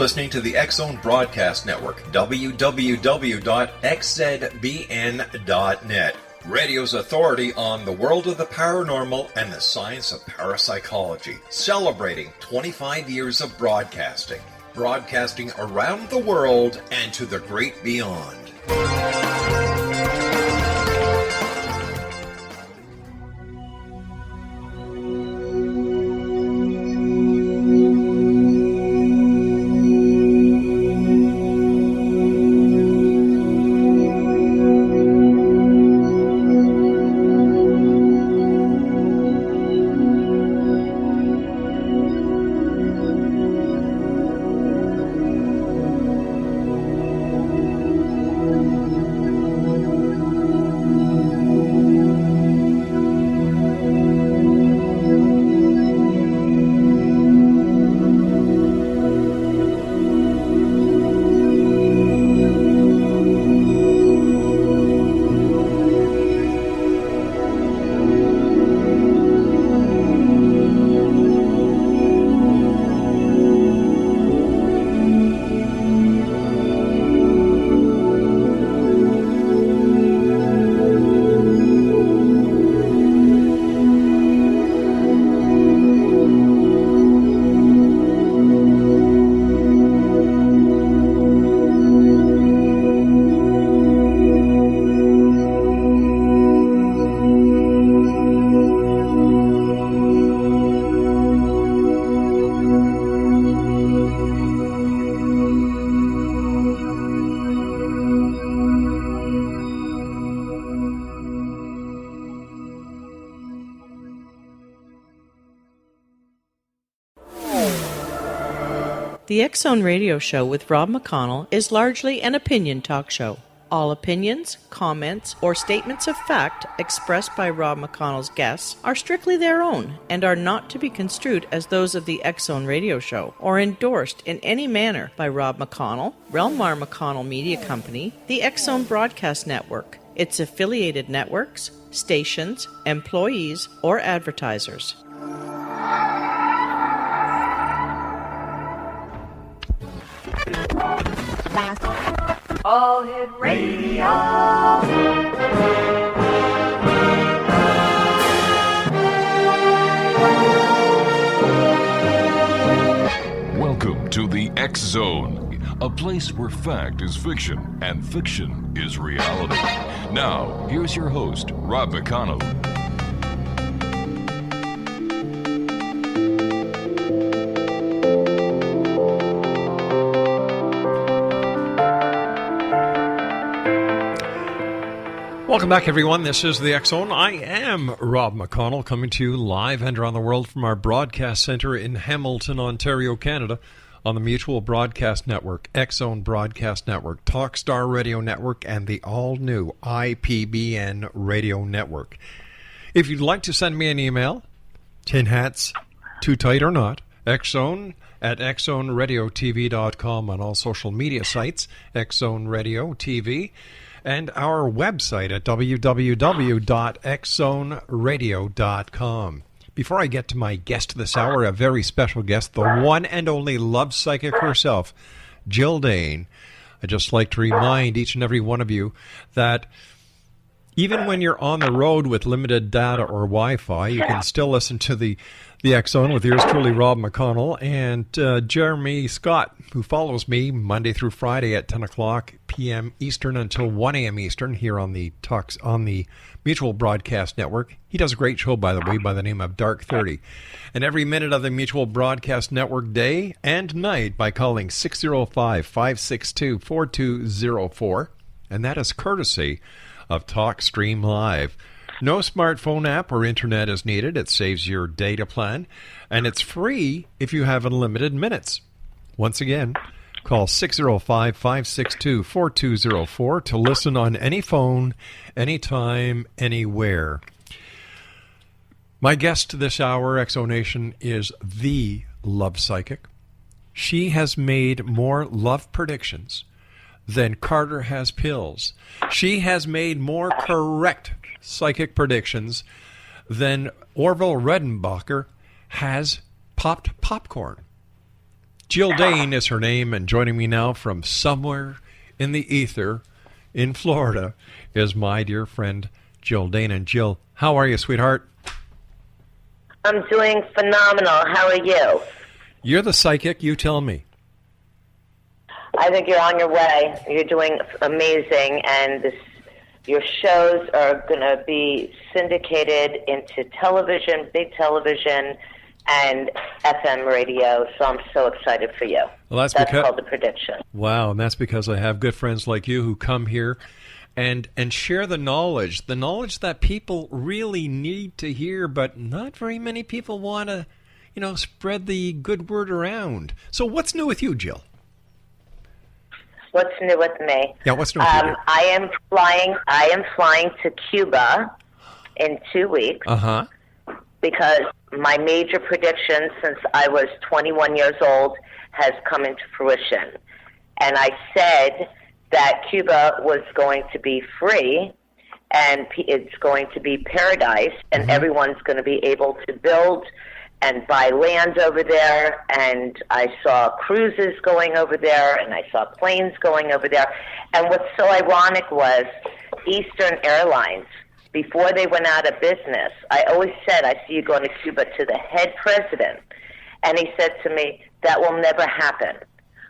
listening to the X-Zone Broadcast Network, www.xzbn.net. Radio's authority on the world of the paranormal and the science of parapsychology, celebrating 25 years of broadcasting around the world and to the great beyond. The X-Zone Radio Show with Rob McConnell is largely an opinion talk show. All opinions, comments, or statements of fact expressed by Rob McConnell's guests are strictly their own and are not to be construed as those of the X-Zone Radio Show or endorsed in any manner by Rob McConnell, Relmar McConnell Media Company, the X-Zone Broadcast Network, its affiliated networks, stations, employees, or advertisers. All Hit Radio. Welcome to the X-Zone, a place where fact is fiction and fiction is reality. Now, here's your host, Rob McConnell. Welcome back, everyone. This is the X-Zone. I am Rob McConnell, coming to you live and around the world from our broadcast center in Hamilton, Ontario, Canada, on the Mutual Broadcast Network, X-Zone Broadcast Network, Talkstar Radio Network, and the all-new IPBN Radio Network. If you'd like to send me an email, tin hats, too tight or not, X-Zone at xzoneradiotv.com on all social media sites, X-Zone Radio TV, and our website at www.xzonerradio.com. Before I get to my guest this hour, a very special guest, the one and only love psychic herself, Jill Dahne. I'd just like to remind each and every one of you that even when you're on the road with limited data or Wi-Fi, you can still listen to the X-Zone with yours truly, Rob McConnell, and Jeremy Scott, who follows me Monday through Friday at 10 o'clock p.m. Eastern until 1 a.m. Eastern here on the Mutual Broadcast Network. He does a great show, by the way, by the name of Dark 30. And every minute of the Mutual Broadcast Network day and night by calling 605-562-4204. And that is courtesy of TalkStream Live. No smartphone app or internet is needed. It saves your data plan, and it's free if you have unlimited minutes. Once again, call 605-562-4204 to listen on any phone, anytime, anywhere. My guest this hour, Exonation, is the love psychic. She has made more love predictions than Carter has pills. She has made more correct psychic predictions than Orville Redenbacher has popped popcorn. Jill Dahne is her name, and joining me now from somewhere in the ether in Florida is my dear friend Jill Dahne. And Jill, how are you, sweetheart? I'm doing phenomenal. How are you? You're the psychic. You tell me. I think you're on your way. You're doing amazing, and your shows are going to be syndicated into television, big television, and FM radio, so I'm so excited for you. Well, that's called the prediction. Wow, and that's because I have good friends like you who come here and share the knowledge that people really need to hear, but not very many people want to, spread the good word around. So what's new with you, Jill? What's new with me? Yeah, what's new with you? I am flying to Cuba in 2 weeks. Uh-huh. Because my major prediction since I was 21 years old has come into fruition. And I said that Cuba was going to be free and it's going to be paradise and everyone's going to be able to build and buy land over there. And I saw cruises going over there and I saw planes going over there. And what's so ironic was Eastern Airlines, before they went out of business, I always said, I see you going to Cuba, to the head president. And he said to me, that will never happen.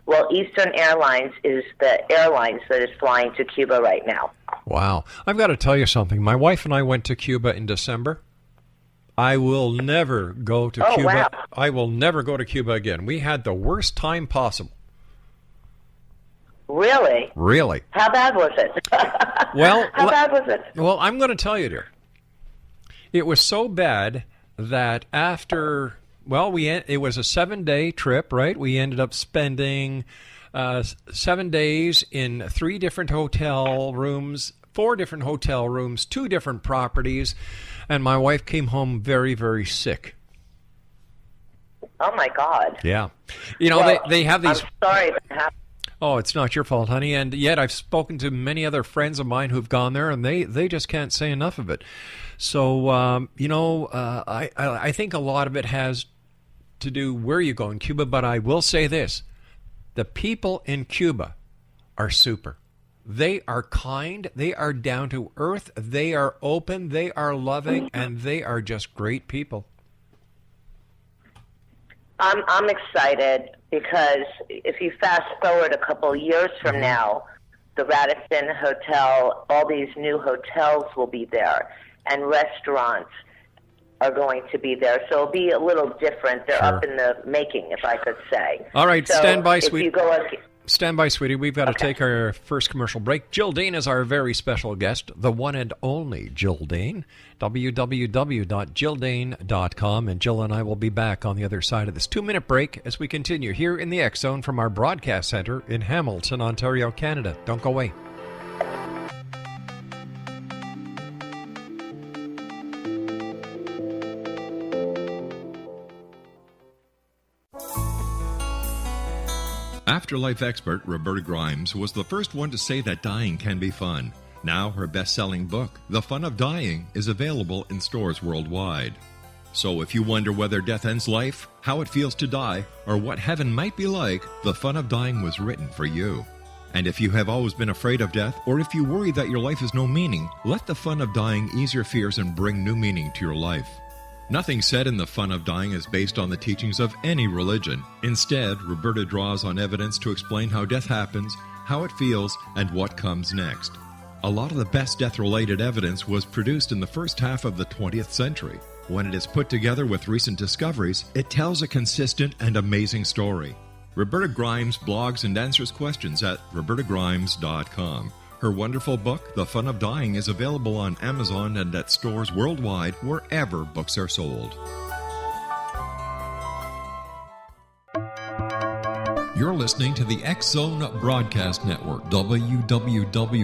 Well, Eastern Airlines is the airlines that is flying to Cuba right now. Wow. I've got to tell you something. My wife and I went to Cuba in December. I will never go to Cuba. Wow. I will never go to Cuba again. We had the worst time possible. Really? Really. How bad was it? Well, how bad was it? Well, I'm going to tell you, dear. It was so bad that after, it was a 7-day trip, right? We ended up spending 7 days in 3 different hotel rooms, 4 different hotel rooms, 2 different properties, and my wife came home very, very sick. Oh, my God. Yeah. They have these... I'm sorry that happened. Oh, it's not your fault, honey. And yet I've spoken to many other friends of mine who've gone there, and they just can't say enough of it. So, I think a lot of it has to do where you go in Cuba, but I will say this. The people in Cuba are super. They are kind. They are down to earth. They are open. They are loving, and they are just great people. I'm excited because if you fast forward a couple years from now, the Radisson Hotel, all these new hotels will be there, and restaurants are going to be there. So it'll be a little different. They're up in the making, if I could say. All right, so stand by, sweetie. Stand by, sweetie. We've got to take our first commercial break. Jill Dahne is our very special guest, the one and only Jill Dahne. www.jilldahne.com. And Jill and I will be back on the other side of this 2-minute break as we continue here in the X Zone from our broadcast center in Hamilton, Ontario, Canada. Don't go away. Afterlife expert Roberta Grimes was the first one to say that dying can be fun. Now her best-selling book, The Fun of Dying, is available in stores worldwide. So if you wonder whether death ends life, how it feels to die, or what heaven might be like, The Fun of Dying was written for you. And if you have always been afraid of death, or if you worry that your life has no meaning, let The Fun of Dying ease your fears and bring new meaning to your life. Nothing said in The Fun of Dying is based on the teachings of any religion. Instead, Roberta draws on evidence to explain how death happens, how it feels, and what comes next. A lot of the best death-related evidence was produced in the first half of the 20th century. When it is put together with recent discoveries, it tells a consistent and amazing story. Roberta Grimes blogs and answers questions at robertagrimes.com. Her wonderful book, The Fun of Dying, is available on Amazon and at stores worldwide wherever books are sold. You're listening to the X Zone Broadcast Network, www.xzbn.net.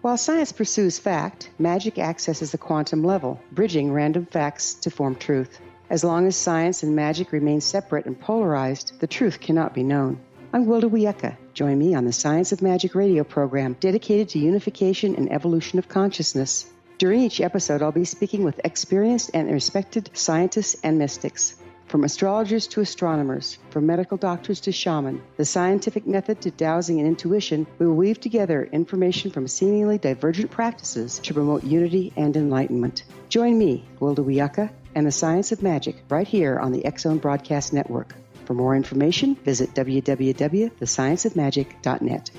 While science pursues fact, magic accesses the quantum level, bridging random facts to form truth. As long as science and magic remain separate and polarized, the truth cannot be known. I'm Wilda Wiecka. Join me on the Science of Magic radio program dedicated to unification and evolution of consciousness. During each episode, I'll be speaking with experienced and respected scientists and mystics. From astrologers to astronomers, from medical doctors to shaman, the scientific method to dowsing and intuition, we will weave together information from seemingly divergent practices to promote unity and enlightenment. Join me, Wilda Wiecka, and the Science of Magic right here on the X Zone Broadcast Network. For more information, visit www.thescienceofmagic.net.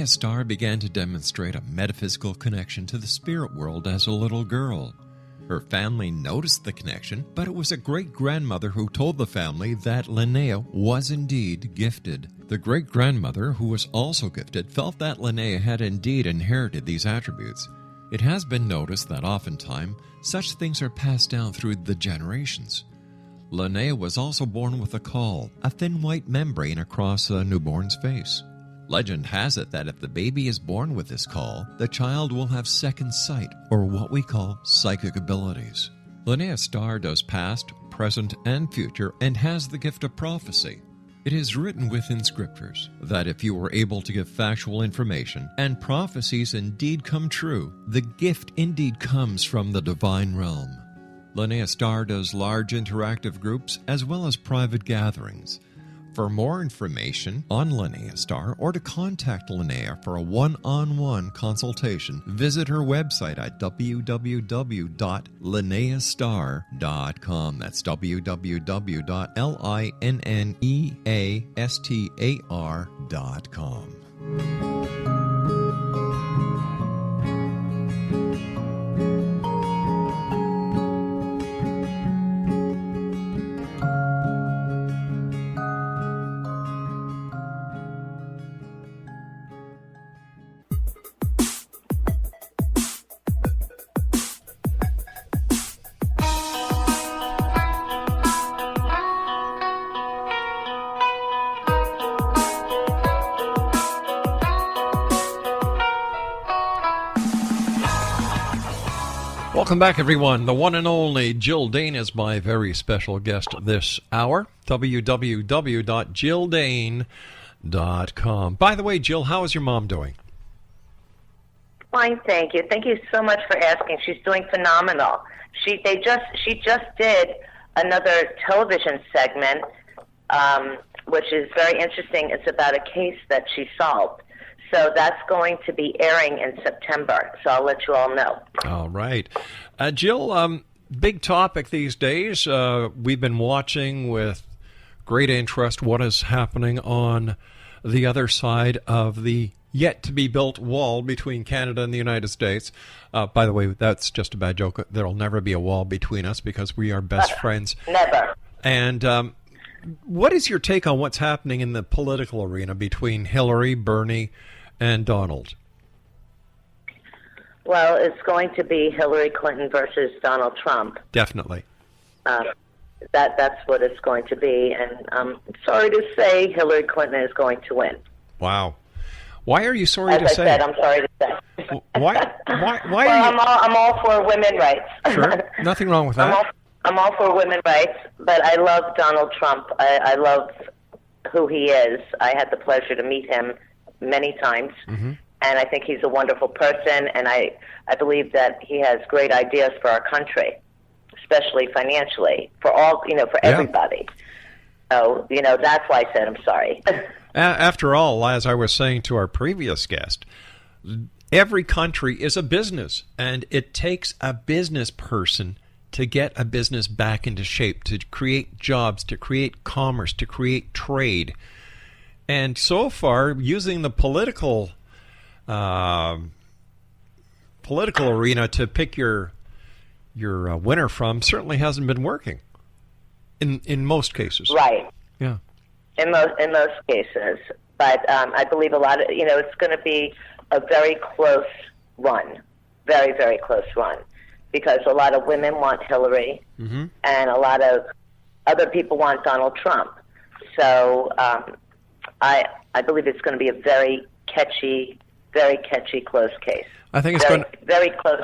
Starr began to demonstrate a metaphysical connection to the spirit world as a little girl. Her family noticed the connection, but it was a great-grandmother who told the family that Linnea was indeed gifted. The great-grandmother, who was also gifted, felt that Linnea had indeed inherited these attributes. It has been noticed that oftentimes such things are passed down through the generations. Linnea was also born with a caul, a thin white membrane across a newborn's face. Legend has it that if the baby is born with this caul, the child will have second sight, or what we call psychic abilities. Linnea Starr does past, present, and future, and has the gift of prophecy. It is written within scriptures that if you are able to give factual information, and prophecies indeed come true, the gift indeed comes from the divine realm. Linnea Starr does large interactive groups as well as private gatherings. For more information on Linnea Starr or to contact Linnea for a one-on-one consultation, visit her website at www.linneastar.com. That's www.linneastar.com. Welcome back, everyone. The one and only Jill Dahne is my very special guest this hour. www.jilldahne.com. By the way, Jill, how is your mom doing? Fine, thank you. Thank you so much for asking. She's doing phenomenal. She just did another television segment, which is very interesting. It's about a case that she solved. So that's going to be airing in September. So I'll let you all know. All right. Jill, big topic these days. We've been watching with great interest what is happening on the other side of the yet-to-be-built wall between Canada and the United States. By the way, that's just a bad joke. There will never be a wall between us because we are best friends. Never. And what is your take on what's happening in the political arena between Hillary, Bernie, and Donald? Well, it's going to be Hillary Clinton versus Donald Trump. Definitely. That's what it's going to be, and I'm sorry to say Hillary Clinton is going to win. Wow. Why are you sorry As to I say? said, I'm sorry to say. Why well, are you... I'm all for women's rights. Sure. Nothing wrong with that. I'm all for women's rights, but I love Donald Trump. I love who he is. I had the pleasure to meet him many times, and I think he's a wonderful person, and I believe that he has great ideas for our country, especially financially, for all, for everybody. So, that's why I said I'm sorry. After all, as I was saying to our previous guest, every country is a business, and it takes a business person to get a business back into shape, to create jobs, to create commerce, to create trade. And so far, using the political arena to pick your winner from certainly hasn't been working in most cases. Right. Yeah. In most cases, but I believe a lot of it's going to be a very close run, very, very close run, because a lot of women want Hillary, and a lot of other people want Donald Trump. So I believe it's going to be a very catchy close case. I think it's very close.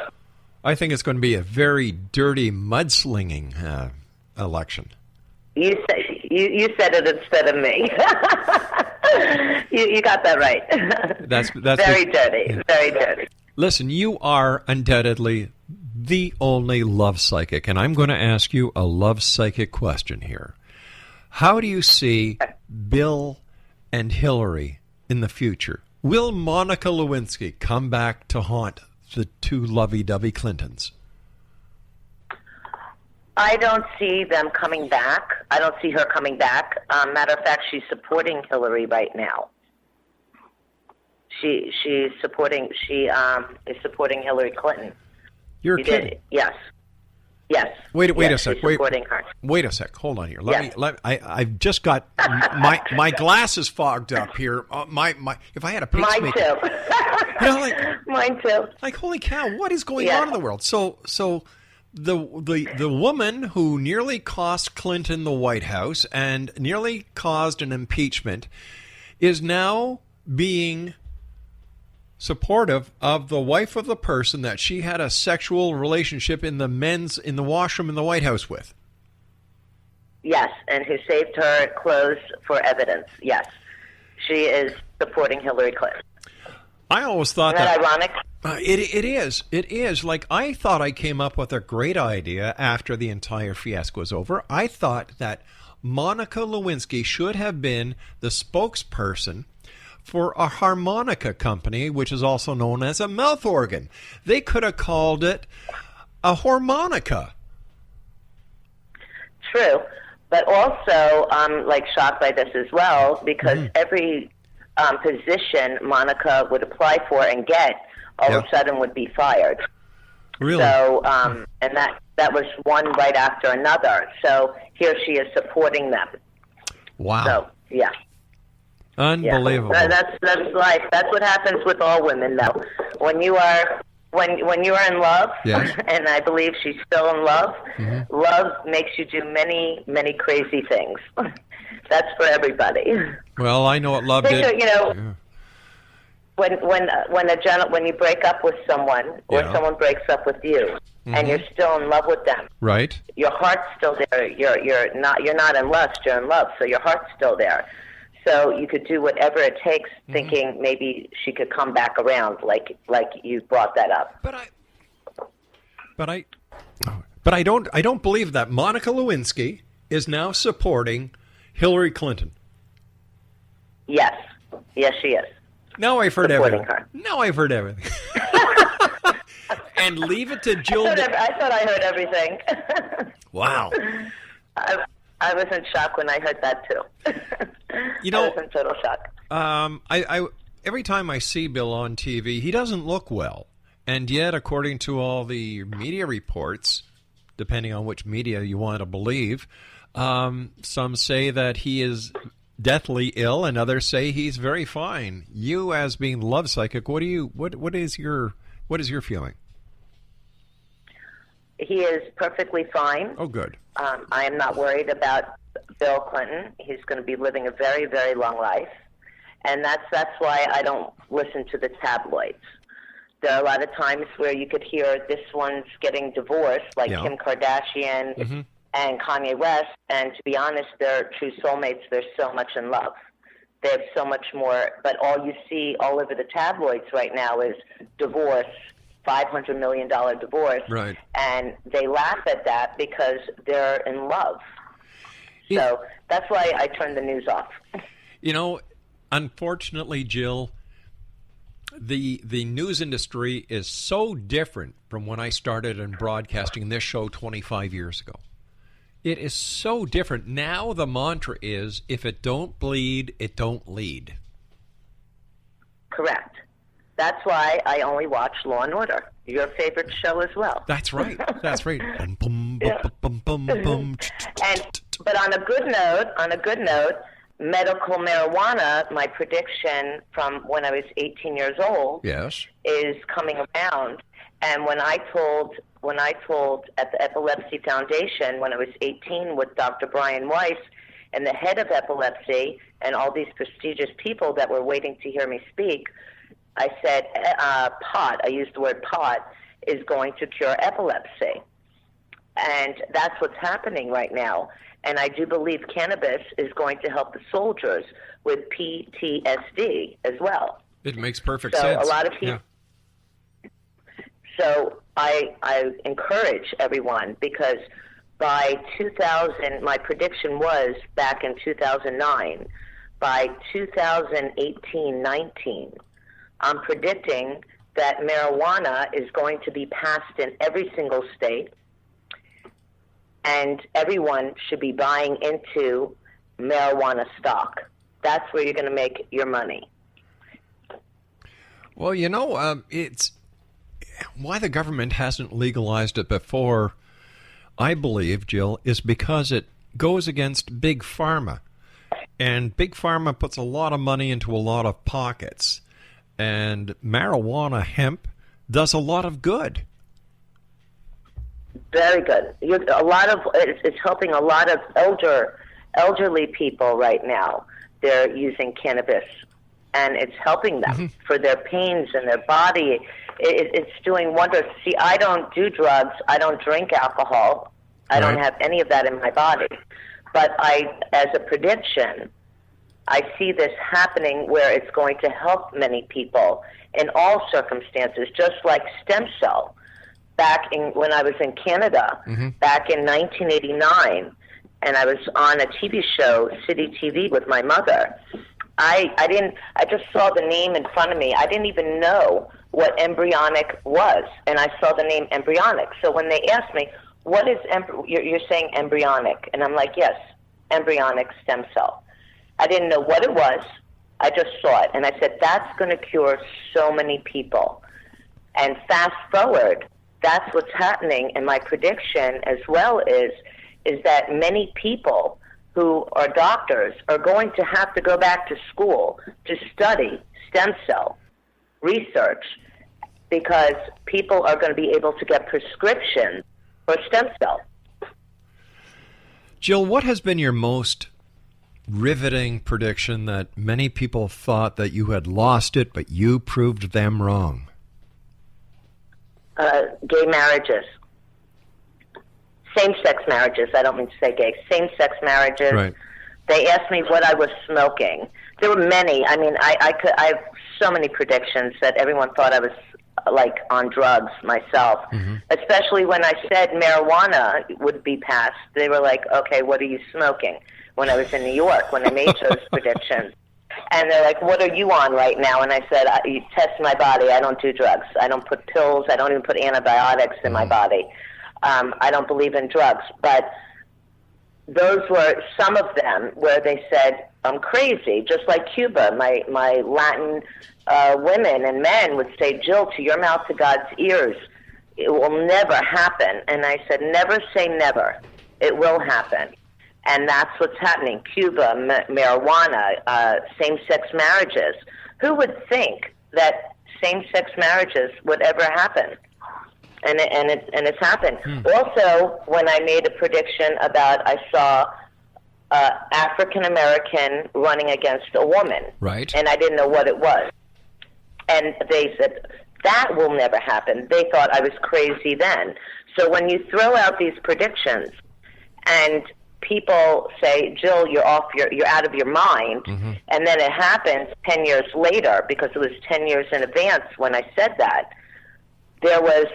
I think it's going to be a very dirty mudslinging election. You said it instead of me. you got that right. That's very dirty. Very dirty. Listen, you are undoubtedly the only love psychic, and I'm going to ask you a love psychic question here. How do you see Bill and Hillary in the future? Will Monica Lewinsky come back to haunt the two lovey-dovey Clintons? I don't see them coming back. I don't see her coming back. Matter of fact, she's supporting Hillary right now. She is supporting Hillary Clinton. You're kidding? Yes. Wait a sec. Supporting her. Wait a sec. Hold on here. I've just got my glasses fogged up here. If I had a pacemaker. Mine too. Mine too. Like, holy cow! What is going on in the world? So the woman who nearly cost Clinton the White House and nearly caused an impeachment is now being supportive of the wife of the person that she had a sexual relationship in the washroom in the White House with. Yes, and who saved her clothes for evidence. Yes, she is supporting Hillary Clinton. I always thought Isn't that ironic? It is. It is. Like, I thought I came up with a great idea after the entire fiasco was over. I thought that Monica Lewinsky should have been the spokesperson for a harmonica company, which is also known as a mouth organ. They could have called it a harmonica. True. But also, I'm shocked by this as well, because every position Monica would apply for and get, all of a sudden would be fired. Really? So, and that was one right after another. So here she is supporting them. Wow. So, yeah. Unbelievable. Yeah. That's life. That's what happens with all women, though. When you are in love, and I believe she's still in love, love makes you do many, many crazy things. That's for everybody. Well, I know what love did. You know, when you break up with someone, or someone breaks up with you, and you're still in love with them, right? Your heart's still there. You're not in lust. You're in love. So your heart's still there. So you could do whatever it takes, thinking maybe she could come back around, like you brought that up. But I don't believe that Monica Lewinsky is now supporting Hillary Clinton. Yes, she is. Now I've heard supporting everything. Her. Now I've heard everything. And leave it to Jill. I thought I heard everything. Wow. I was in shock when I heard that too. You know, I was in total shock. I every time I see Bill on TV, he doesn't look well, and yet, according to all the media reports, depending on which media you want to believe, some say that he is deathly ill, and others say he's very fine. You, as being love psychic, what is your feeling? He is perfectly fine. Oh, good. I am not worried about Bill Clinton. He's going to be living a very, very long life. And that's why I don't listen to the tabloids. There are a lot of times where you could hear this one's getting divorced, like Kim Kardashian and Kanye West. And to be honest, they're true soulmates. They're so much in love. They have so much more. But all you see all over the tabloids right now is divorce, $500 million divorce. Right. And they laugh at that because they're in love. So that's why I turned the news off. You know, unfortunately, Jill, the news industry is so different from when I started in broadcasting this show 25 years ago. It is so different. Now the mantra is, if it don't bleed, it don't lead. Correct. That's why I only watch Law and Order, your favorite show as well. That's right. That's right. Bum, bum, bum, bum, bum, bum. But on a good note, medical marijuana, my prediction from when I was 18 years old, Yes. is coming around. And when I told at the Epilepsy Foundation when I was 18 with Dr. Brian Weiss and the head of epilepsy and all these prestigious people that were waiting to hear me speak, I said pot, I used the word pot, is going to cure epilepsy. And that's what's happening right now. And I do believe cannabis is going to help the soldiers with PTSD as well. It makes perfect So sense. a lot of people. Yeah. So I encourage everyone, because by 2000, my prediction was back in 2009, by 2018-19, I'm predicting that marijuana is going to be passed in every single state, and everyone should be buying into marijuana stock. That's where you're going to make your money. Well, it's why the government hasn't legalized it before, I believe, Jill, is because it goes against Big Pharma. And Big Pharma puts a lot of money into a lot of pockets. And marijuana, hemp, does a lot of good. Very good. It's helping a lot of elderly people right now. They're using cannabis, and it's helping them for their pains in their body. It's doing wonders. See, I don't do drugs. I don't drink alcohol. I don't have any of that in my body. But as a prediction, I see this happening where it's going to help many people in all circumstances, just like stem cell. When I was in Canada, back in 1989, and I was on a TV show, City TV, with my mother. I just saw the name in front of me. I didn't even know what embryonic was, and I saw the name embryonic. So when they asked me, what is you're saying embryonic, and I'm like, yes, embryonic stem cell. I didn't know what it was. I just saw it, and I said, that's going to cure so many people. And fast forward, that's what's happening, and my prediction as well is that many people who are doctors are going to have to go back to school to study stem cell research, because people are going to be able to get prescriptions for stem cell. Jill, what has been your most riveting prediction that many people thought that you had lost it, but you proved them wrong? Gay marriages. Same-sex marriages. I don't mean to say gay. Same-sex marriages. Right. They asked me what I was smoking. There were many. I mean, I have so many predictions that everyone thought I was like on drugs myself. Especially when I said marijuana would be passed. They were like, okay, what are you smoking? When I was in New York, when I made those predictions. And they're like, what are you on right now? And I said, you test my body. I don't do drugs. I don't put pills. I don't even put antibiotics in my body. I don't believe in drugs. But those were some of them where they said, I'm crazy. Just like Cuba, my Latin women and men would say, Jill, to your mouth to God's ears, it will never happen. And I said, never say never. It will happen. And that's what's happening. Cuba, marijuana, same-sex marriages. Who would think that same-sex marriages would ever happen? And it's happened. Also, when I made a prediction about, I saw African-American running against a woman. Right. And I didn't know what it was. And they said, that will never happen. They thought I was crazy then. So when you throw out these predictions and people say, Jill, you're out of your mind, and then it happens 10 years later, because it was 10 years in advance when I said that. There was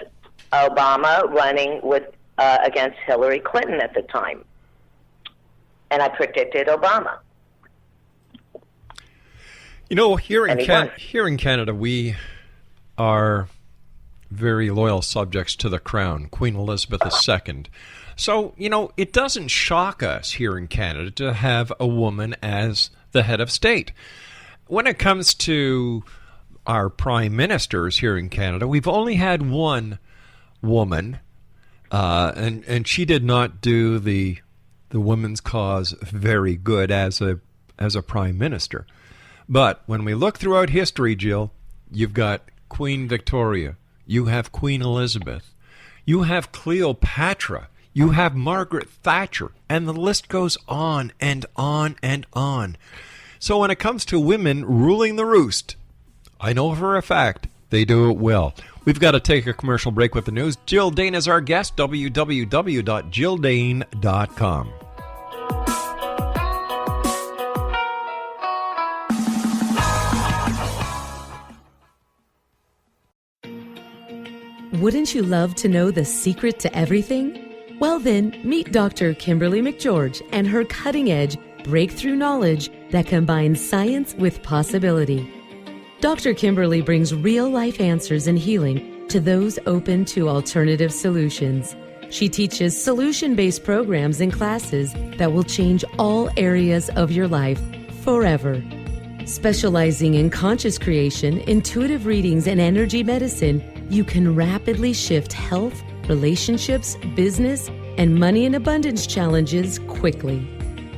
Obama running against Hillary Clinton at the time, and I predicted Obama. You know, here in Canada, we are very loyal subjects to the crown, Queen Elizabeth II. So, you know, it doesn't shock us here in Canada to have a woman as the head of state. When it comes to our prime ministers here in Canada, we've only had one woman, and she did not do the women's cause very good as a as a prime minister. But when we look throughout history, Jill, you've got Queen Victoria, you have Queen Elizabeth, you have Cleopatra, you have Margaret Thatcher, and the list goes on and on and on. So when it comes to women ruling the roost, I know for a fact they do it well. We've got to take a commercial break with the news. Jill Dahne is our guest, www.JillDahne.com. Wouldn't you love to know the secret to everything? Well then, meet Dr. Kimberly McGeorge and her cutting-edge breakthrough knowledge that combines science with possibility. Dr. Kimberly brings real-life answers and healing to those open to alternative solutions. She teaches solution-based programs and classes that will change all areas of your life forever. Specializing in conscious creation, intuitive readings, and energy medicine, you can rapidly shift health, relationships, business, and money and abundance challenges quickly.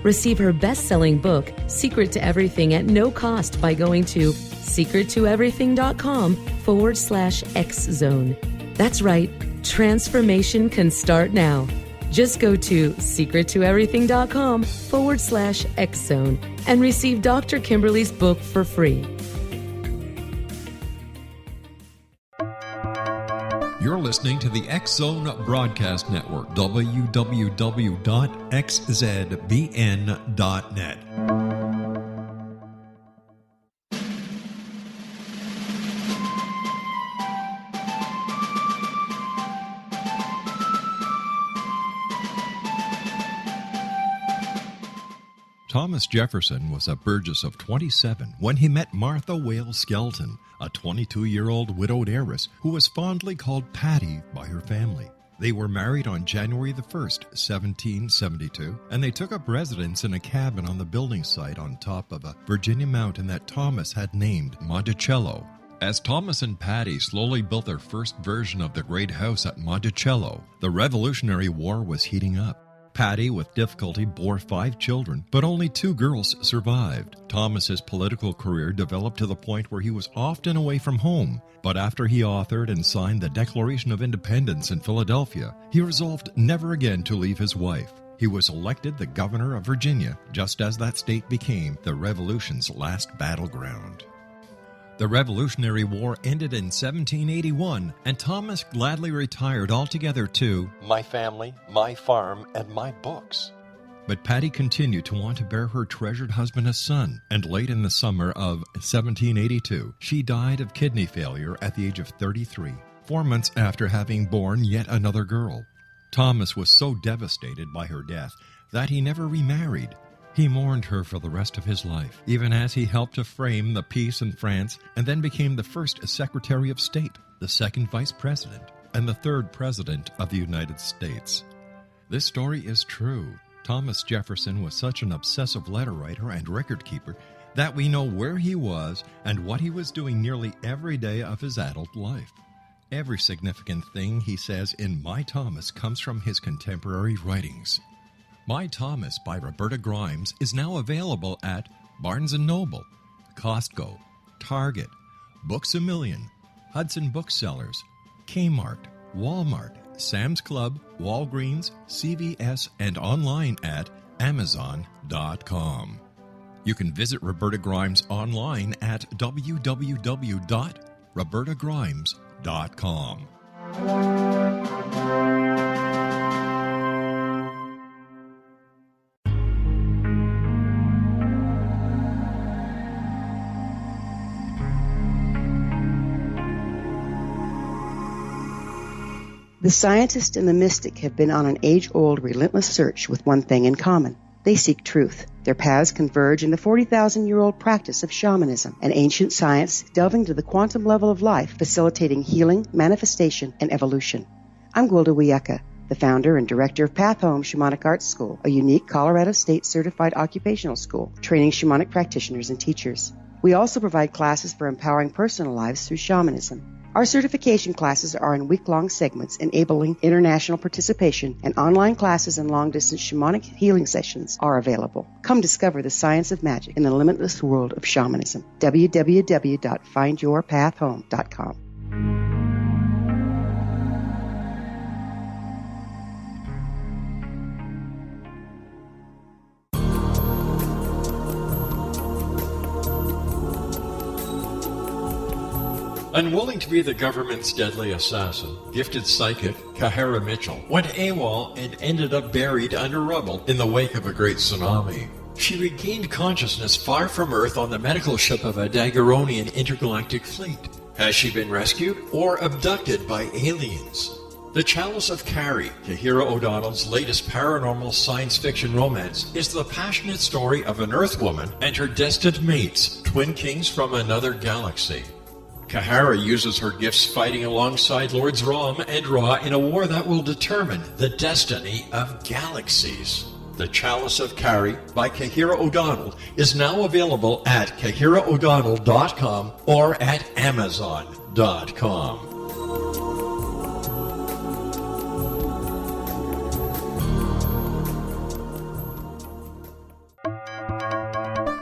Receive her best-selling book, Secret to Everything, at no cost by going to secrettoeverything.com/X-Zone. That's right, transformation can start now. Just go to secrettoeverything.com/X-Zone and receive Dr. Kimberly's book for free. You're listening to the X-Zone Broadcast Network, www.xzbn.net. Thomas Jefferson was a Burgess of 27 when he met Martha Wales Skelton, a 22-year-old widowed heiress who was fondly called Patty by her family. They were married on January the 1st, 1772, and they took up residence in a cabin on the building site on top of a Virginia mountain that Thomas had named Monticello. As Thomas and Patty slowly built their first version of the great house at Monticello, the Revolutionary War was heating up. Patty, with difficulty, bore 5 children, but only 2 girls survived. Thomas's political career developed to the point where he was often away from home, but after he authored and signed the Declaration of Independence in Philadelphia, he resolved never again to leave his wife. He was elected the governor of Virginia, just as that state became the Revolution's last battleground. The Revolutionary War ended in 1781, and Thomas gladly retired altogether to my family, my farm, and my books. But Patty continued to want to bear her treasured husband a son, and late in the summer of 1782, she died of kidney failure at the age of 33, 4 months after having borne yet another girl. Thomas was so devastated by her death that he never remarried. He mourned her for the rest of his life, even as he helped to frame the peace in France and then became the first Secretary of State, the second Vice President, and the third President of the United States. This story is true. Thomas Jefferson was such an obsessive letter writer and record keeper that we know where he was and what he was doing nearly every day of his adult life. Every significant thing he says in My Thomas comes from his contemporary writings. My Thomas by Roberta Grimes is now available at Barnes & Noble, Costco, Target, Books A Million, Hudson Booksellers, Kmart, Walmart, Sam's Club, Walgreens, CVS, and online at Amazon.com. You can visit Roberta Grimes online at www.robertagrimes.com. The scientist and the mystic have been on an age-old, relentless search with one thing in common. They seek truth. Their paths converge in the 40,000-year-old practice of shamanism, an ancient science delving to the quantum level of life, facilitating healing, manifestation, and evolution. I'm Gwilda Wiyaka, the founder and director of Path Home Shamanic Arts School, a unique Colorado State-certified occupational school, training shamanic practitioners and teachers. We also provide classes for empowering personal lives through shamanism. Our certification classes are in week-long segments enabling international participation, and online classes and long-distance shamanic healing sessions are available. Come discover the science of magic in the limitless world of shamanism. www.findyourpathhome.com. Unwilling to be the government's deadly assassin, gifted psychic Kahara Mitchell went AWOL and ended up buried under rubble in the wake of a great tsunami. She regained consciousness far from Earth on the medical ship of a Daguerrean intergalactic fleet. Has she been rescued or abducted by aliens? The Chalice of Carrie, Kahira O'Donnell's latest paranormal science fiction romance, is the passionate story of an Earth woman and her destined mates, twin kings from another galaxy. Kahara uses her gifts fighting alongside Lords Rom and Ra in a war that will determine the destiny of galaxies. The Chalice of Carrie by Kahira O'Donnell is now available at KahiraO'Donnell.com or at Amazon.com.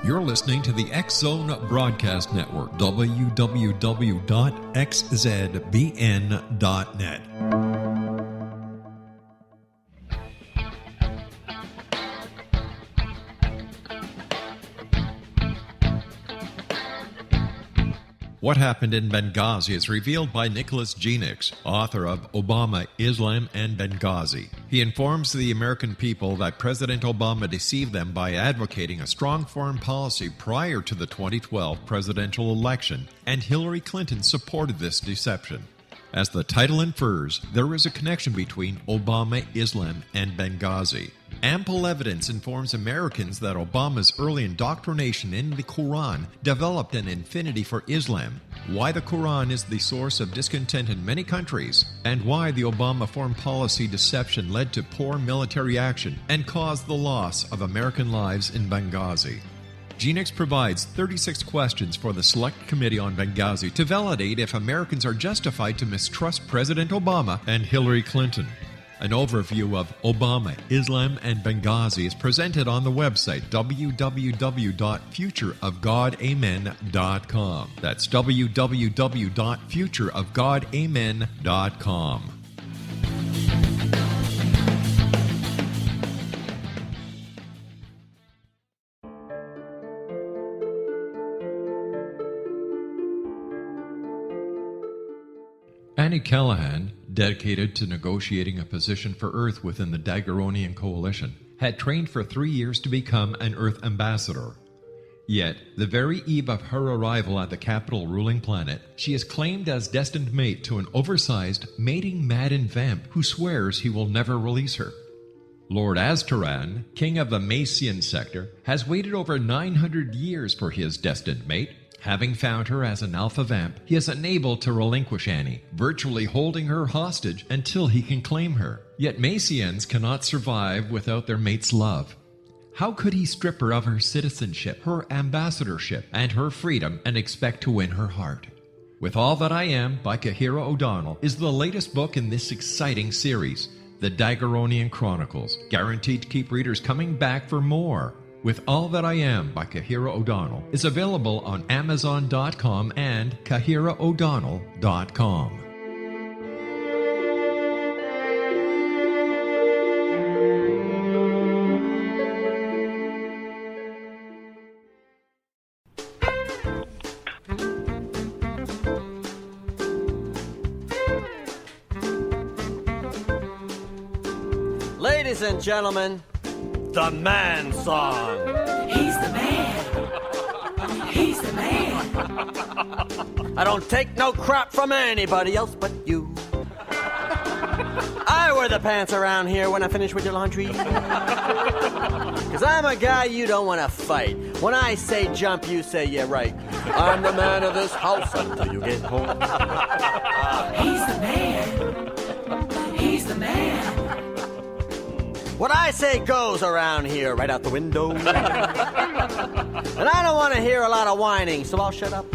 You're listening to the X-Zone Broadcast Network, www.xzbn.net. What happened in Benghazi is revealed by Nicholas Genix, author of Obama, Islam, and Benghazi. He informs the American people that President Obama deceived them by advocating a strong foreign policy prior to the 2012 presidential election, and Hillary Clinton supported this deception. As the title infers, there is a connection between Obama, Islam, and Benghazi. Ample evidence informs Americans that Obama's early indoctrination in the Quran developed an affinity for Islam, why the Quran is the source of discontent in many countries, and why the Obama foreign policy deception led to poor military action and caused the loss of American lives in Benghazi. Genix provides 36 questions for the Select Committee on Benghazi to validate if Americans are justified to mistrust President Obama and Hillary Clinton. An overview of Obama, Islam, and Benghazi is presented on the website www.futureofgodamen.com. That's www.futureofgodamen.com. Annie Callahan, dedicated to negotiating a position for Earth within the Daguerrean Coalition, had trained for 3 years to become an Earth ambassador. Yet, the very eve of her arrival at the capital ruling planet, she is claimed as destined mate to an oversized, mating-maddened vamp who swears he will never release her. Lord Aztaran, king of the Macian sector, has waited over 900 years for his destined mate. Having found her as an alpha vamp, he is unable to relinquish Annie, virtually holding her hostage until he can claim her. Yet Macians cannot survive without their mate's love. How could he strip her of her citizenship, her ambassadorship, and her freedom and expect to win her heart? With All That I Am by Kahira O'Donnell is the latest book in this exciting series, The Daguerrean Chronicles, guaranteed to keep readers coming back for more. With All That I Am by Kahira O'Donnell is available on Amazon.com and KahiraO'Donnell.com. Ladies and gentlemen, the man song. He's the man. He's the man. I don't take no crap from anybody else but you. I wear the pants around here when I finish with your laundry. Cause I'm a guy you don't want to fight. When I say jump, you say yeah right. I'm the man of this house until you get home. He's the man. He's the man. What I say goes around here, right out the window. And I don't want to hear a lot of whining, so I'll shut up.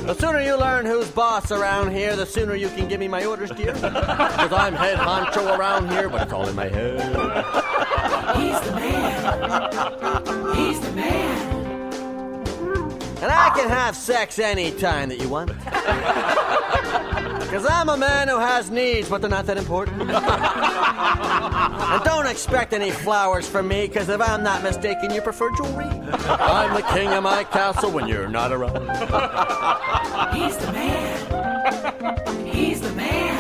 The sooner you learn who's boss around here, the sooner you can give me my orders, dear. Because I'm head honcho around here, but it's all in my head. He's the man. He's the man. And I can have sex anytime that you want. Because I'm a man who has needs, but they're not that important. And don't expect any flowers from me, because if I'm not mistaken, you prefer jewelry. I'm the king of my castle when you're not around. He's the man. He's the man.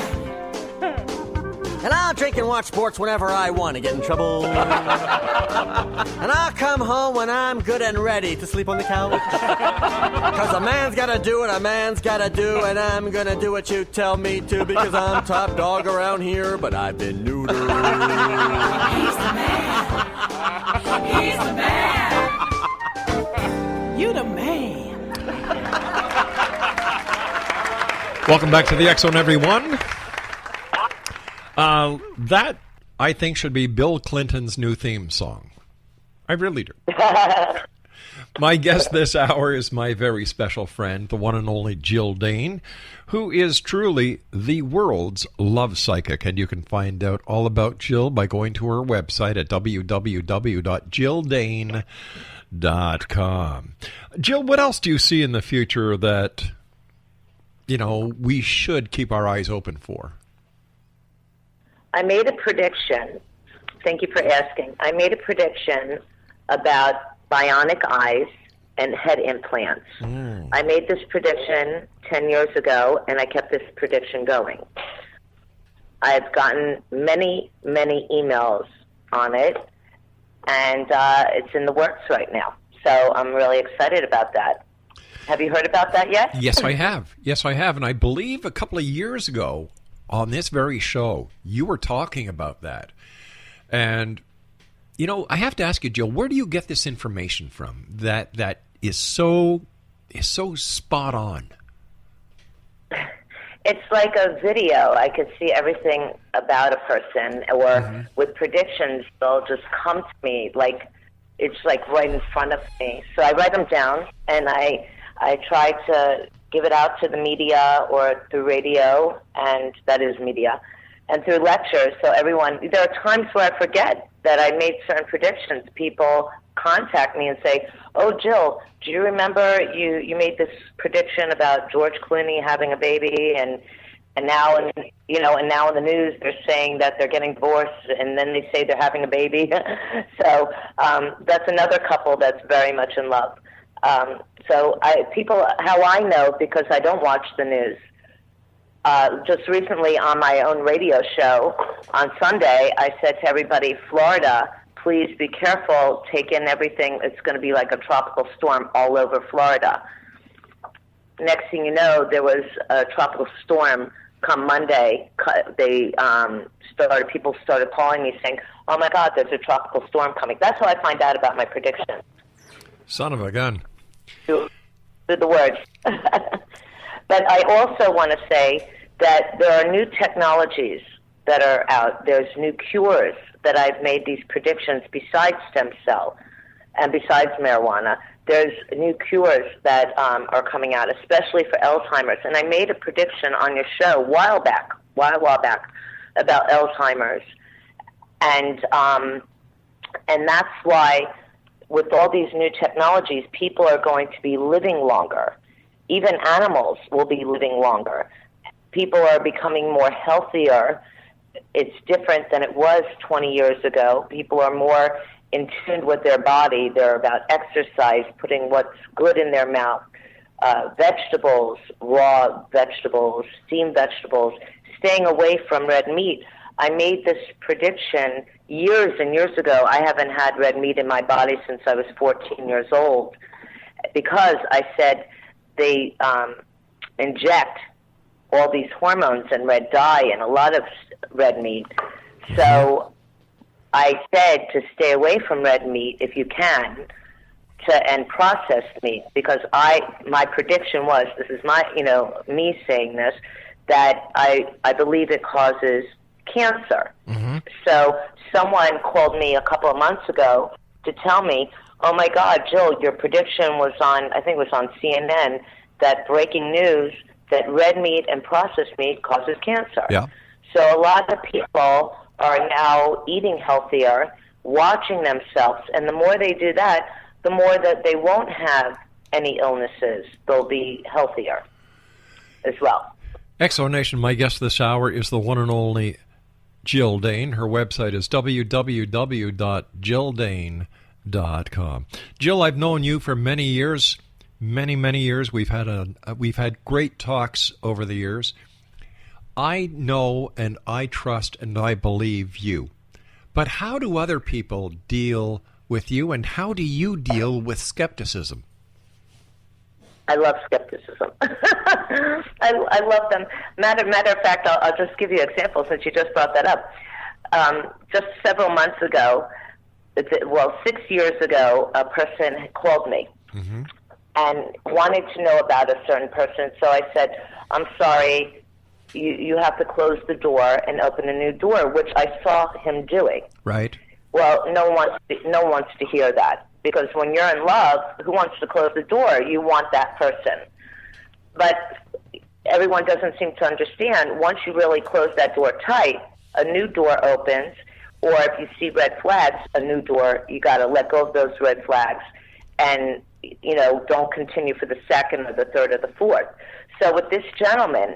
And I'll drink and watch sports whenever I want to get in trouble. And I'll come home when I'm good and ready to sleep on the couch. Because a man's got to do what a man's got to do, and I'm going to do what you tell me to, because I'm top dog around here, but I've been neutered. He's the man. He's the man. You the man. Welcome back to the X Zone, everyone. That, I think, should be Bill Clinton's new theme song. I really do. My guest this hour is my very special friend, the one and only Jill Dahne, who is truly the world's love psychic. And you can find out all about Jill by going to her website at www.jilldahne.com. Jill, what else do you see in the future that, we should keep our eyes open for? I made a prediction. Thank you for asking. I made a prediction about bionic eyes and head implants. I made this prediction 10 years ago, and I kept this prediction going. I've gotten many, many emails on it, and it's in the works right now. So I'm really excited about that. Have you heard about that yet? Yes, I have. And I believe a couple of years ago, on this very show, you were talking about that. And, I have to ask you, Jill, where do you get this information from that is so spot on? It's like a video. I could see everything about a person, or with predictions, they'll just come to me it's right in front of me. So I write them down, and I try to give it out to the media or through radio, and that is media, and through lectures. So there are times where I forget that I made certain predictions. People contact me and say, "Oh, Jill, do you remember you made this prediction about George Clooney having a baby, and now in the news they're saying that they're getting divorced, and then they say they're having a baby." So that's another couple that's very much in love. How I know, because I don't watch the news. Just recently on my own radio show on Sunday, I said to everybody, Florida, please be careful, take in everything. It's going to be like a tropical storm all over Florida. Next thing you know, there was a tropical storm come Monday. People started calling me saying, oh my God, there's a tropical storm coming. That's how I find out about my predictions. Son of a gun. Through the words. But I also want to say that there are new technologies that are out. There's new cures that I've made these predictions besides stem cell and besides marijuana. There's new cures that are coming out, especially for Alzheimer's. And I made a prediction on your show a while back about Alzheimer's. And that's why with all these new technologies, people are going to be living longer. Even animals will be living longer. People are becoming more healthier. It's different than it was 20 years ago. People are more in tune with their body. They're about exercise, putting what's good in their mouth, vegetables, raw vegetables, steamed vegetables, staying away from red meat. I made this prediction years and years ago. I haven't had red meat in my body since I was 14 years old because I said they inject all these hormones and red dye and a lot of red meat. So I said to stay away from red meat if you can, and processed meat, because my prediction was, this is my, me saying this, that I believe it causes cancer. Mm-hmm. So someone called me a couple of months ago to tell me, oh my God, Jill, your prediction was on, I think it was on CNN, that breaking news that red meat and processed meat causes cancer. Yeah. So a lot of people are now eating healthier, watching themselves, and the more they do that, the more that they won't have any illnesses. They'll be healthier as well. Exonation, my guest this hour is the one and only Jill Dahne. Her website is www.jilldahne.com. Jill, I've known you for many years, many years. We've had great talks over the years. I know and I trust and I believe you. But how do other people deal with you, and how do you deal with skepticism? I love skepticism. I love them. Matter of fact, I'll just give you an example since you just brought that up. Just several months ago, 6 years ago, a person called me and wanted to know about a certain person. So I said, I'm sorry, you have to close the door and open a new door, which I saw him doing. Right. Well, no one wants to hear that. Because when you're in love, who wants to close the door? You want that person. But everyone doesn't seem to understand. Once you really close that door tight, a new door opens. Or if you see red flags, a new door, you got to let go of those red flags. And, don't continue for the second or the third or the fourth. So with this gentleman,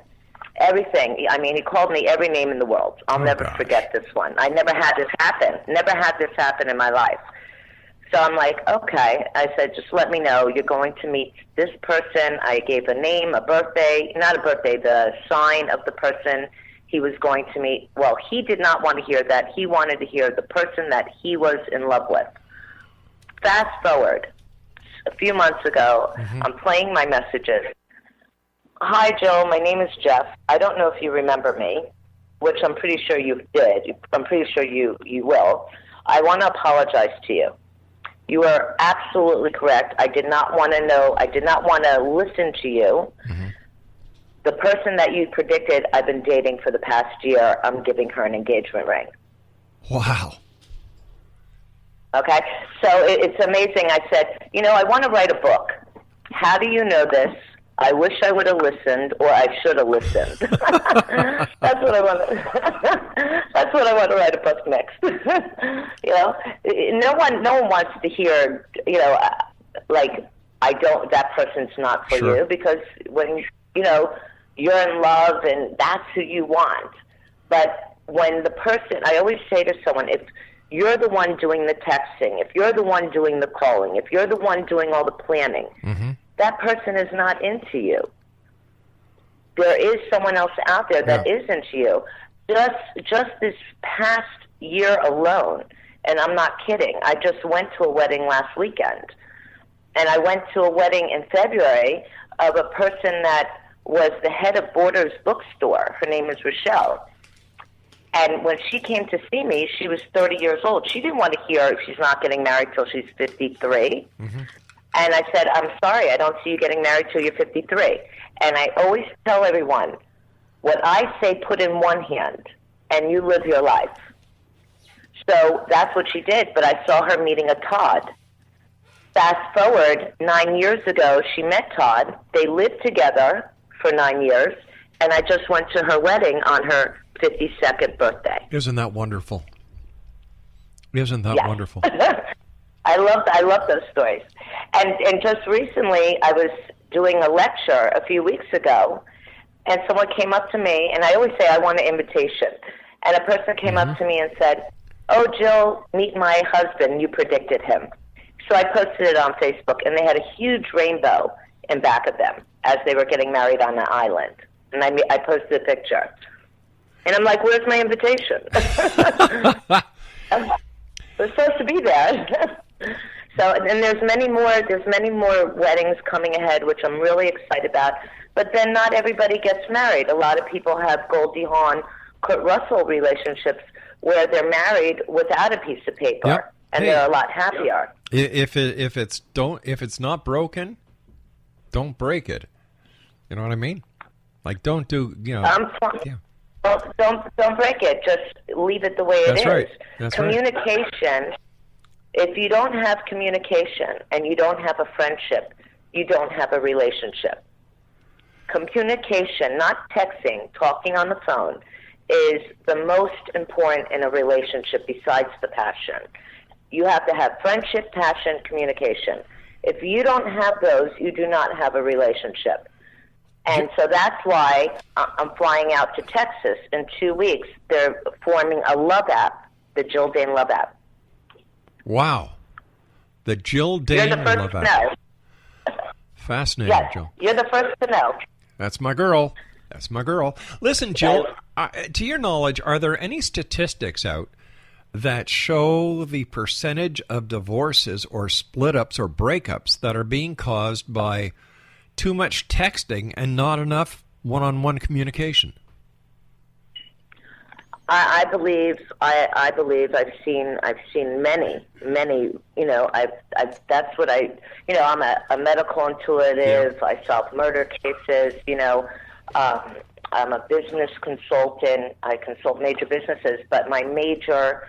everything, he called me every name in the world. I'll never forget this one. I never had this happen. Never had this happen in my life. So I'm like, okay. I said, just let me know. You're going to meet this person. I gave a name, a birthday, not a birthday, the sign of the person he was going to meet. Well, he did not want to hear that. He wanted to hear the person that he was in love with. Fast forward, a few months ago, I'm playing my messages. Hi, Jill. My name is Jeff. I don't know if you remember me, which I'm pretty sure you did. I'm pretty sure you will. I want to apologize to you. You are absolutely correct. I did not want to know. I did not want to listen to you. The person that you predicted I've been dating for the past year, I'm giving her an engagement ring. Wow. Okay? So it's amazing. I said, I want to write a book. How do you know this? I wish I would have listened, or I should have listened. That's what I want. That's what I want to write a book next. No one wants to hear. That person's not for you, because when you're in love and that's who you want. But when the person, I always say to someone, if you're the one doing the texting, if you're the one doing the calling, if you're the one doing all the planning. That person is not into you. There is someone else out there that is into you. Just this past year alone, and I'm not kidding, I just went to a wedding last weekend. And I went to a wedding in February of a person that was the head of Borders bookstore. Her name is Rochelle. And when she came to see me, she was 30 years old. She didn't want to hear she's not getting married till she's 53. And I said, I'm sorry, I don't see you getting married till you're 53. And I always tell everyone, what I say, put in one hand, and you live your life. So that's what she did, but I saw her meeting a Todd. Fast forward, 9 years ago, she met Todd. They lived together for 9 years, and I just went to her wedding on her 52nd birthday. Isn't that wonderful? Isn't that wonderful? I love those stories. And just recently, I was doing a lecture a few weeks ago, and someone came up to me, and I always say I want an invitation. And a person came up to me and said, oh, Jill, meet my husband. You predicted him. So I posted it on Facebook, and they had a huge rainbow in back of them as they were getting married on the island. And I posted a picture. And I'm like, where's my invitation? We're supposed to be there. So, and there's many more weddings coming ahead, which I'm really excited about. But then not everybody gets married. A lot of people have Goldie Hawn, Kurt Russell relationships where they're married without a piece of paper, and they're a lot happier. If it's not broken, don't break it. You know what I mean? Like, don't do, Don't break it. Just leave it the way it is. Right. That's communication. If you don't have communication and you don't have a friendship, you don't have a relationship. communication, not texting, talking on the phone, is the most important in a relationship besides the passion. You have to have friendship, passion, communication. If you don't have those, you do not have a relationship. And so that's why I'm flying out to Texas in 2 weeks. They're forming a love app, the Jill Dahne Love App. Wow. The Jill Dahne You're the first Love to App. know. Fascinating, Yes, Jill. you're the first to know. That's my girl. That's my girl. Listen, Jill, to your knowledge, are there any statistics out that show the percentage of divorces or split-ups or breakups that are being caused by too much texting and not enough one-on-one communication? I believe I've seen many. That's what I'm a medical intuitive. Yeah. I solve murder cases. I'm a business consultant. I consult major businesses, but my major,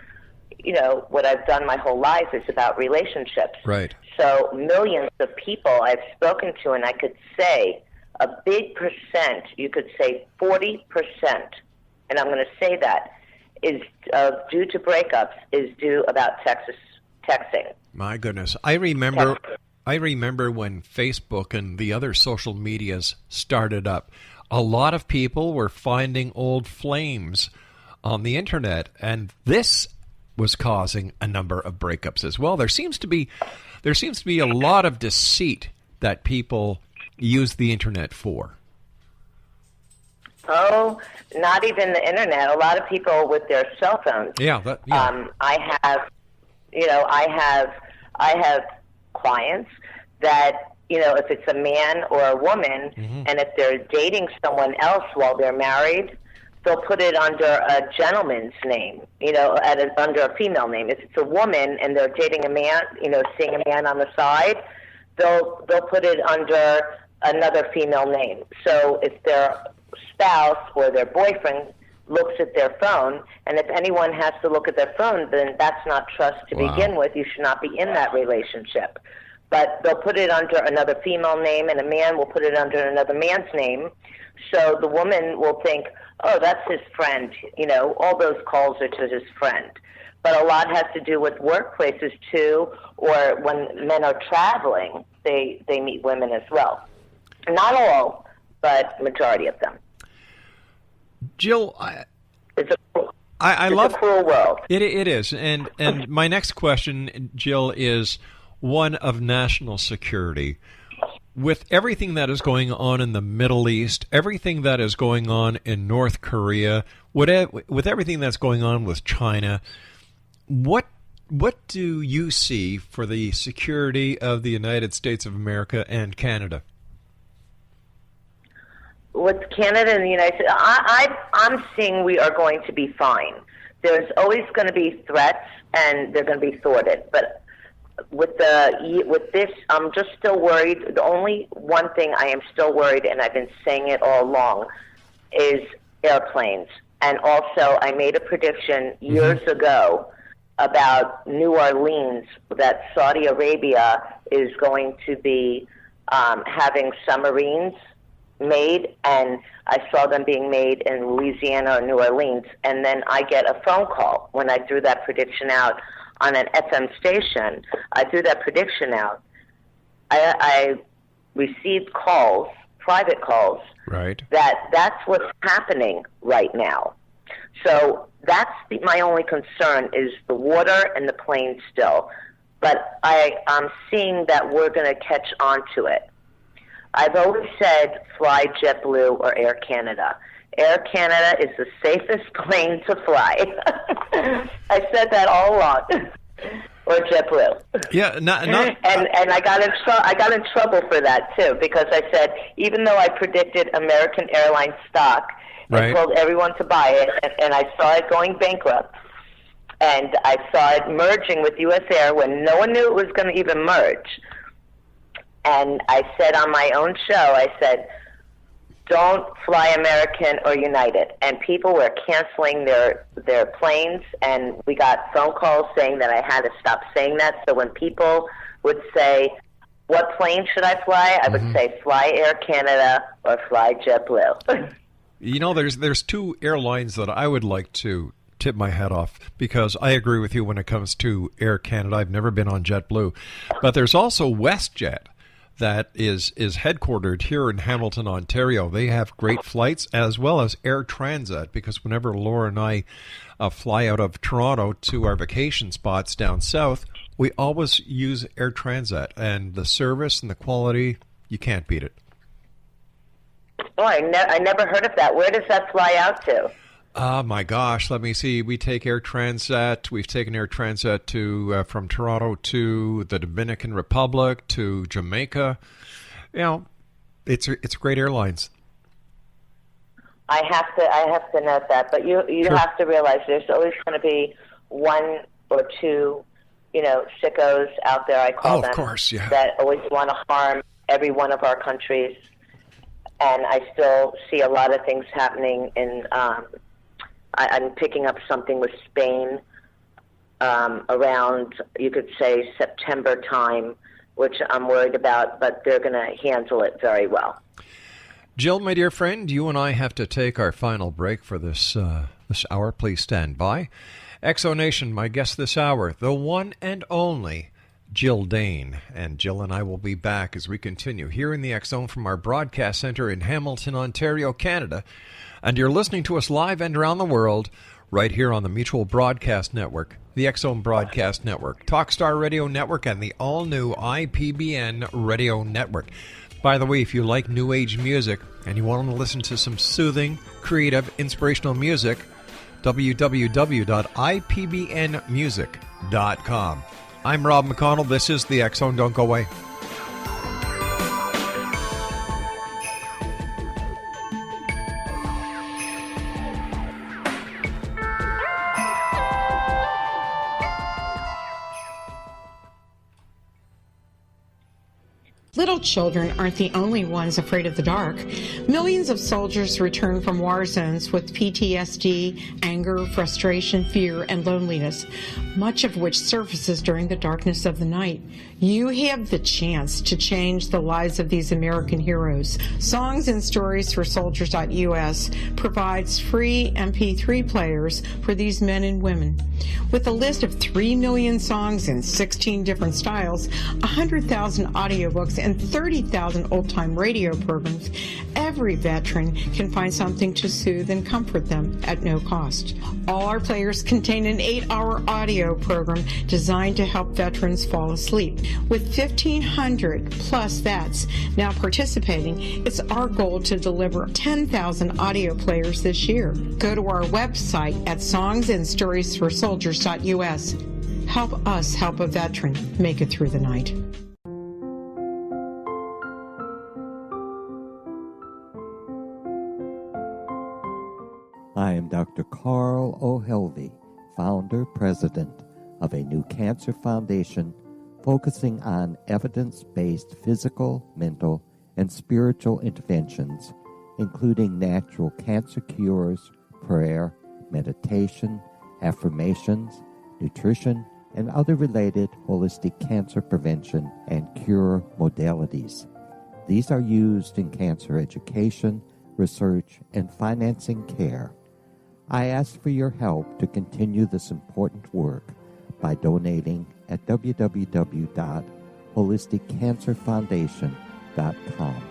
what I've done my whole life is about relationships. Right. So millions of people I've spoken to, and I could say a big percent, you could say 40%, and I'm going to say that, is due to breakups, is due about texting. My goodness. I remember when Facebook and the other social medias started up, a lot of people were finding old flames on the internet, and this was causing a number of breakups as well. There seems to be a lot of deceit that people use the internet for. Oh, not even the internet. A lot of people with their cell phones. Yeah. I have clients that, if it's a man or a woman, and if they're dating someone else while they're married, they'll put it under a gentleman's name, under a female name. If it's a woman and they're dating a man, seeing a man on the side, they'll put it under another female name. So if their spouse or their boyfriend looks at their phone, and if anyone has to look at their phone, then that's not trust to begin with. You should not be in that relationship. But they'll put it under another female name, and a man will put it under another man's name. So the woman will think, oh, that's his friend. All those calls are to his friend. But a lot has to do with workplaces, too, or when men are traveling, they meet women as well. Not all, but majority of them. Jill, it's a love cruel world. It is, and my next question, Jill, is one of national security. With everything that is going on in the Middle East, everything that is going on in North Korea, with everything that's going on with China, what do you see for the security of the United States of America and Canada? With Canada and the United States, I'm seeing we are going to be fine. There's always going to be threats, and they're going to be thwarted. But with this, I'm just still worried. The only one thing I am still worried, and I've been saying it all along, is airplanes. And also, I made a prediction years ago about New Orleans, that Saudi Arabia is going to be having submarines made, and I saw them being made in Louisiana or New Orleans, and then I get a phone call when I threw that prediction out on an FM station. I threw that prediction out. I received calls, private calls, right? That's what's happening right now. So that's my only concern is the water and the planes still. But I'm seeing that we're going to catch on to it. I've always said fly JetBlue or Air Canada. Air Canada is the safest plane to fly. I said that all along. Or JetBlue. Yeah, and I got in trouble for that too, because I said even though I predicted American Airlines stock and told everyone to buy it, and I saw it going bankrupt, and I saw it merging with U.S. Air when no one knew it was going to even merge. And I said on my own show, I said, don't fly American or United. And people were canceling their planes, and we got phone calls saying that I had to stop saying that. So when people would say, what plane should I fly? I would say fly Air Canada or fly JetBlue. You know, there's two airlines that I would like to tip my hat off, because I agree with you when it comes to Air Canada. I've never been on JetBlue. But there's also WestJet that is headquartered here in Hamilton, Ontario. They have great flights, as well as Air Transat, because whenever Laura and I fly out of Toronto to our vacation spots down south, we always use Air Transat, and the service and the quality, you can't beat it. Oh, I never heard of that. Where does that fly out to? My gosh, let me see. We take Air Transat. We've taken Air Transat to from Toronto to the Dominican Republic, to Jamaica. You know, it's great airlines. I have to note that, but you Sure. have to realize there's always going to be one or two, sickos out there. I call them. Of course, yeah. That always want to harm every one of our countries, and I still see a lot of things happening in. I'm picking up something with Spain around, you could say, September time, which I'm worried about, but they're going to handle it very well. Jill, my dear friend, you and I have to take our final break for this hour. Please stand by. Exonation, my guest this hour, the one and only Jill Dahne. And Jill and I will be back as we continue here in the X Zone from our broadcast center in Hamilton, Ontario, Canada. And you're listening to us live and around the world right here on the Mutual Broadcast Network, the X Zone Broadcast Network, Talkstar Radio Network, and the all-new IPBN Radio Network. By the way, if you like New Age music and you want to listen to some soothing, creative, inspirational music, www.ipbnmusic.com. I'm Rob McConnell. This is the X Zone. Don't go away. Little children aren't the only ones afraid of the dark. Millions of soldiers return from war zones with PTSD, anger, frustration, fear, and loneliness, much of which surfaces during the darkness of the night. You have the chance to change the lives of these American heroes. Songs and Stories for Soldiers.us provides free MP3 players for these men and women. With a list of 3 million songs in 16 different styles, 100,000 audiobooks, and 30,000 old-time radio programs, every veteran can find something to soothe and comfort them at no cost. All our players contain an 8-hour audio program designed to help veterans fall asleep. With 1,500 plus vets now participating, it's our goal to deliver 10,000 audio players this year. Go to our website at songsandstoriesforsoldiers.us. Help us help a veteran make it through the night. I am Dr. Carl O'Helvey, founder, president of a new cancer foundation focusing on evidence-based physical, mental, and spiritual interventions, including natural cancer cures, prayer, meditation, affirmations, nutrition, and other related holistic cancer prevention and cure modalities. These are used in cancer education, research, and financing care. I ask for your help to continue this important work by donating at www.holisticcancerfoundation.com.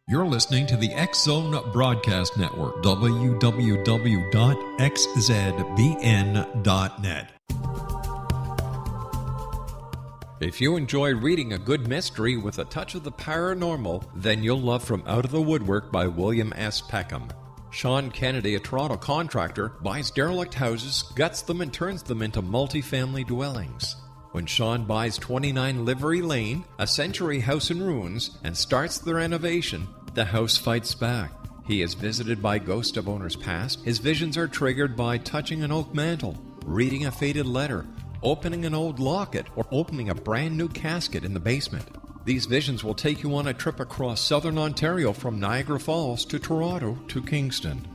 You're listening to the X Zone Broadcast Network, www.xzbn.net. If you enjoy reading a good mystery with a touch of the paranormal, then you'll love From Out of the Woodwork by William S. Peckham. Sean Kennedy, a Toronto contractor, buys derelict houses, guts them, and turns them into multi-family dwellings. When Sean buys 29 Livery Lane, a century house in ruins, and starts the renovation, the house fights back. He is visited by ghosts of owners past. His visions are triggered by touching an oak mantle, reading a faded letter, opening an old locket, or opening a brand new casket in the basement. These visions will take you on a trip across southern Ontario from Niagara Falls to Toronto to Kingston.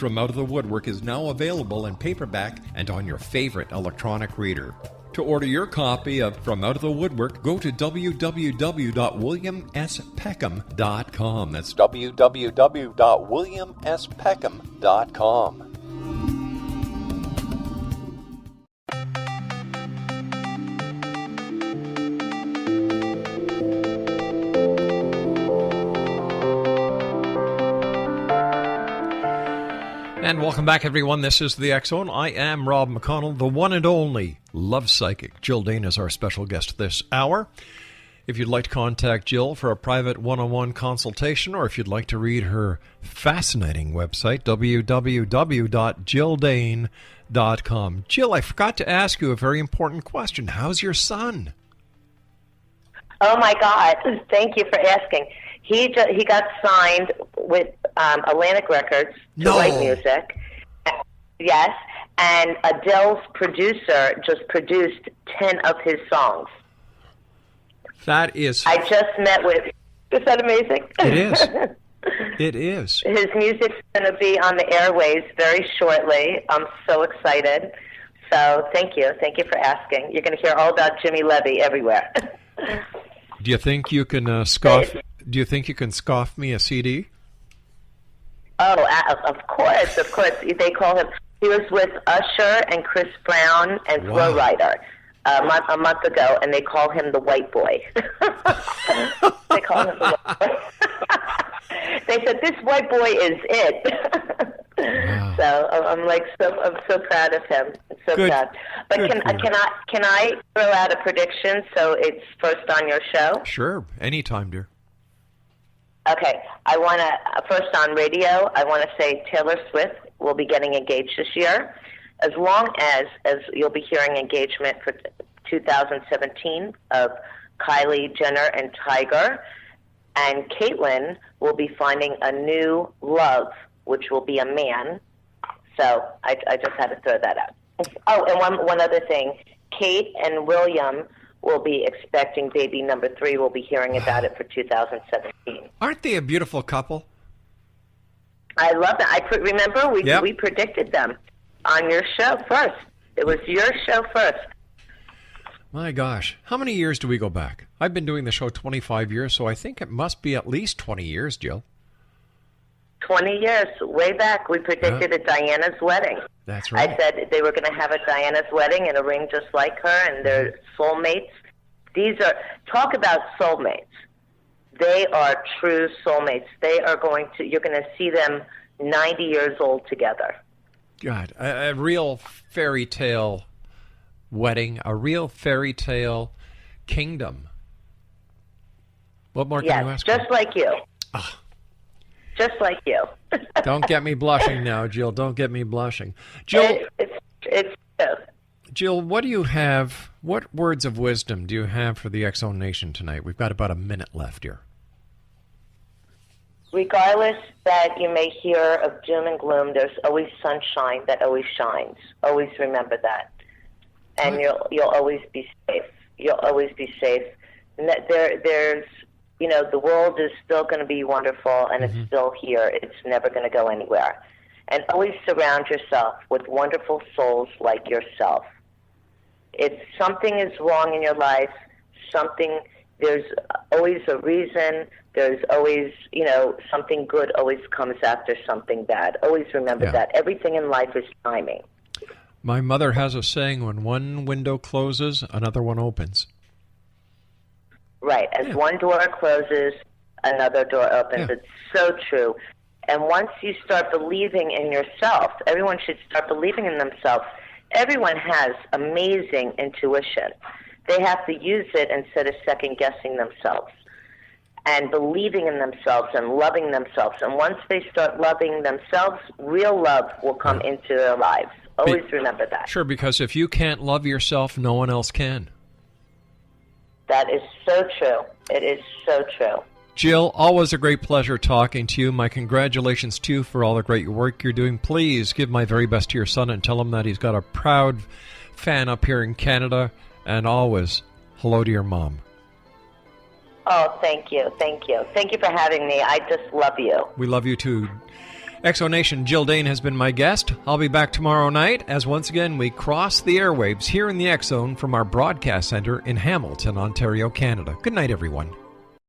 From Out of the Woodwork is now available in paperback and on your favorite electronic reader. To order your copy of From Out of the Woodwork, go to www.williamspeckham.com. That's www.williamspeckham.com. And welcome back, everyone. This is the X Zone. I am Rob McConnell, the one and only love psychic. Jill Dahne is our special guest this hour. If you'd like to contact Jill for a private one-on-one consultation, or if you'd like to read her fascinating website, www.jilldahne.com. Jill, I forgot to ask you a very important question. How's your son? Oh, my God. Thank you for asking. He got signed with Atlantic Records to write music. Yes, and Adele's producer just produced 10 of his songs. That is... I just met with... Is that amazing? It is. It is. His music's going to be on the airways very shortly. I'm so excited. So thank you. Thank you for asking. You're going to hear all about Jimmy Levy everywhere. Do you think you can scoff... Do you think you can scoff me a CD? Oh, of course, of course. They call him... He was with Usher and Chris Brown and Flo Rida a month ago, and they call him the white boy. They call him the white boy. They said, this white boy is it. Wow. So I'm so proud of him. I'm so proud. But can I throw out a prediction so it's first on your show? Sure, anytime, dear. Okay, I want to, first on radio, I want to say Taylor Swift will be getting engaged this year, as long as you'll be hearing engagement for 2017 of Kylie Jenner and Tiger, and Caitlyn will be finding a new love, which will be a man. So I just had to throw that out. Oh, and one other thing, Kate and William will be expecting baby number 3. We'll be hearing about it for 2017. Aren't they a beautiful couple? I love that. Remember, we predicted them on your show first. It was your show first. My gosh. How many years do we go back? I've been doing the show 25 years, so I think it must be at least 20 years, Jill. 20 years. Way back, we predicted a Diana's wedding. That's right. I said they were going to have a Diana's wedding and a ring just like her, and they're soulmates. Talk about soulmates. They are true soulmates. You're going to see them 90 years old together. God, a real fairy tale wedding, a real fairy tale kingdom. What more can you ask just for? Like you. Just like you. Don't get me blushing now, Jill. Don't get me blushing. Jill, it's Jill, what do you have? What words of wisdom do you have for the X Zone Nation tonight? We've got about a minute left here. Regardless that you may hear of doom and gloom, there's always sunshine that always shines. Always remember that. And you'll always be safe. You'll always be safe. And there's the world is still going to be wonderful, and it's still here. It's never going to go anywhere. And always surround yourself with wonderful souls like yourself. If something is wrong in your life, there's always a reason. There's always, something good always comes after something bad. Always remember that. Everything in life is timing. My mother has a saying, when one window closes, another one opens. Right. As one door closes, another door opens. Yeah. It's so true. And once you start believing in yourself, everyone should start believing in themselves. Everyone has amazing intuition. They have to use it instead of second-guessing themselves and believing in themselves and loving themselves. And once they start loving themselves, real love will come into their lives. Always remember that. Sure, because if you can't love yourself, no one else can. That is so true. It is so true. Jill, always a great pleasure talking to you. My congratulations to you for all the great work you're doing. Please give my very best to your son and tell him that he's got a proud fan up here in Canada. And always, hello to your mom. Oh, thank you. Thank you. Thank you for having me. I just love you. We love you too. Exonation Jill Dane has been my guest. I'll be back tomorrow night as once again we cross the airwaves here in the X Zone from our broadcast center in Hamilton, Ontario, Canada. Good night, everyone.